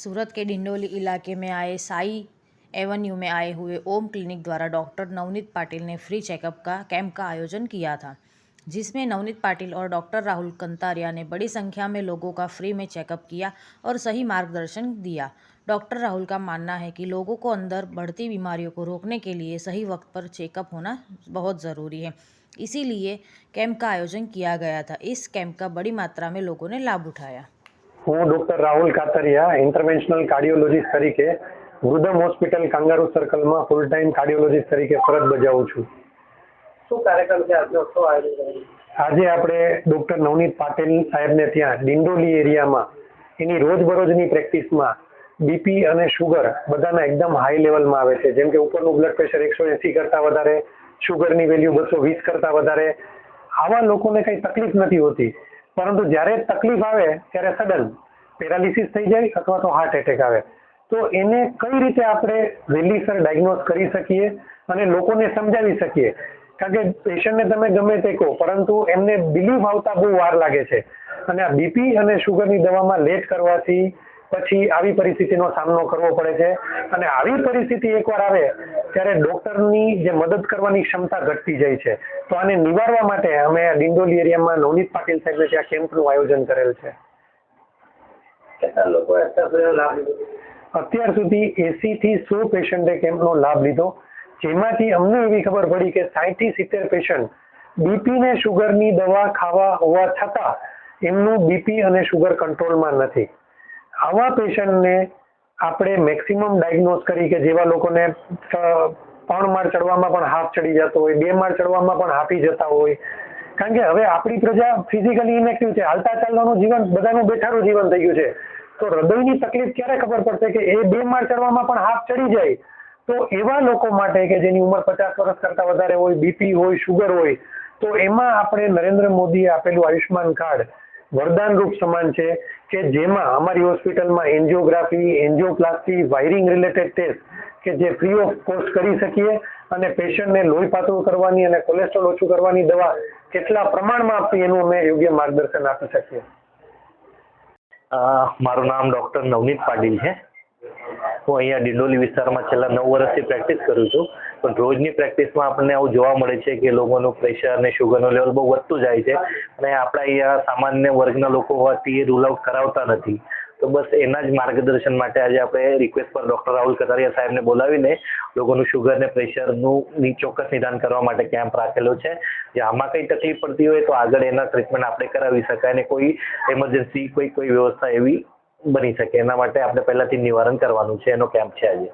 सूरत के डिंडोली इलाके में आए साई एवेन्यू में आए हुए ओम क्लिनिक द्वारा डॉक्टर नवनीत पाटिल ने फ्री चेकअप का कैंप का आयोजन किया था, जिसमें नवनीत पाटिल और डॉक्टर राहुल कंतारिया ने बड़ी संख्या में लोगों का फ्री में चेकअप किया और सही मार्गदर्शन दिया। डॉक्टर राहुल का मानना है कि लोगों को अंदर बढ़ती बीमारियों को रोकने के लिए सही वक्त पर चेकअप होना बहुत ज़रूरी है, इसीलिए कैंप का आयोजन किया गया था। इस कैंप का बड़ी मात्रा में लोगों ने लाभ उठाया। હું ડોક્ટર રાહુલ કાતરિયા ઇન્ટરવેન્શનલ કાર્ડિયોલોજીસ્ટ તરીકે વૃદ્ધમ હોસ્પિટલ કાંગારુ સર્કલમાં ફૂલ ટાઈમ કાર્ડિયોલોજીસ્ટ તરીકે ફરજ બજાવું છું। શું કાર્યક્રમ છે આજનો શું આયોજન કર્યું? આજે આપણે ડોક્ટર નવનીત પાટીલ સાહેબને ત્યાં ડિંડોલી એરિયામાં એની રોજબરોજની પ્રેક્ટિસમાં બીપી અને શુગર બધાના એકદમ હાઈ લેવલમાં આવે છે, જેમ કે ઉપરનું બ્લડ પ્રેશર 180 કરતાં વધારે, શુગરની વેલ્યુ 220 કરતાં વધારે। આવા લોકોને કંઈ તકલીફ નથી હોતી, પરંતુ જ્યારે તકલીફ આવે ત્યારે સડન પેરાલિસિસ થઈ જાય અથવા તો હાર્ટ એટેક આવે, તો એને કઈ રીતે આપણે વહેલીસર ડાયગ્નોઝ કરી શકીએ અને લોકોને સમજાવી શકીએ। કારણ કે પેશન્ટને તમે ગમે તે કહો, પરંતુ એમને બિલીફ આવતા બહુ વાર લાગે છે અને આ બીપી અને શુગરની દવામાં લેટ કરવાથી પછી આવી પરિસ્થિતિનો સામનો કરવો પડે છે અને આવી પરિસ્થિતિ એકવાર આવે ત્યારે ડોક્ટરની જે મદદ કરવાની ક્ષમતા ઘટતી જાય છે। તો આને નિવારવા માટે અમે ડિંડોલી એરિયામાં નવનીત પાટીલ સાહેબને ત્યાં કેમ્પનું આયોજન કરેલ છે। કેટલા લોકોએ અત્યાર લાભ લીધો? અત્યાર સુધી 80 થી 100 પેશન્ટે કેમ્પનો લાભ લીધો, જેમાંથી અમને એવી ખબર પડી કે 60 થી 70 પેશન્ટ બીપી ને શુગરની દવા ખાવા હોવા છતાં એમનું બીપી અને શુગર કંટ્રોલમાં નથી। આવા પેશન્ટને આપણે મેક્સિમમ ડાયગ્નોઝ કરી કે જેવા લોકોને 3 માળ ચડવામાં પણ હાફ ચડી જતો હોય, 2 માળ ચડવામાં પણ હાફી જતા હોય, કારણ કે હવે આપણી પ્રજા ફિઝિકલી ઇનેક્ટિવ છે, હાલતા ચાલવાનું જીવન બધાનું બેઠાનું જીવન થઈ ગયું છે। તો હૃદયની તકલીફ ક્યારે ખબર પડશે કે એ 2 માળ ચડવામાં પણ હાફ ચડી જાય, તો એવા લોકો માટે કે જેની ઉંમર 50 વર્ષ કરતાં વધારે હોય, બીપી હોય, શુગર હોય, તો એમાં આપણે નરેન્દ્ર મોદીએ આપેલું આયુષ્માન કાર્ડ વરદાન રૂપ સમાન છે કે જેમાં અમારી હોસ્પિટલમાં angiography, angioplasty, wiring related test કે જે ફ્રી ઓફ કોસ્ટ કરી શકીએ અને પેશન્ટને લોહી પાતળું કરવાની અને કોલેસ્ટ્રોલ ઓછું કરવાની દવા કેટલા પ્રમાણમાં આપવી એનું અમે યોગ્ય માર્ગદર્શન આપી શકીએ। મારું નામ ડૉક્ટર નવનીત પાટીલ છે। હું અહીંયા ડિંડોલી વિસ્તારમાં છેલ્લા 9 વર્ષથી પ્રેક્ટિસ કરું છું, પણ રોજની પ્રેક્ટિસમાં આપણને આવું જોવા મળે છે કે લોકોનું પ્રેશર અને શુગરનું લેવલ બહુ વધતું જાય છે અને આપણા અહીંયા સામાન્ય વર્ગના લોકો હોવાથી એ રૂલ આઉટ કરાવતા નથી। તો બસ એના જ માર્ગદર્શન માટે આજે આપણે રિક્વેસ્ટ પર ડૉક્ટર રાહુલ કતારિયા સાહેબને બોલાવીને લોકોનું શુગર અને પ્રેશરનું ચોક્કસ નિદાન કરવા માટે કેમ્પ રાખેલો છે। જે આમાં કંઈ તકલીફ પડતી હોય તો આગળ એના ટ્રીટમેન્ટ આપણે કરાવી શકાય અને કોઈ એમરજન્સી કોઈ વ્યવસ્થા એવી બની શકે, એના માટે આપણે પહેલાંથી નિવારણ કરવાનું છે, એનો કેમ્પ છે આજે।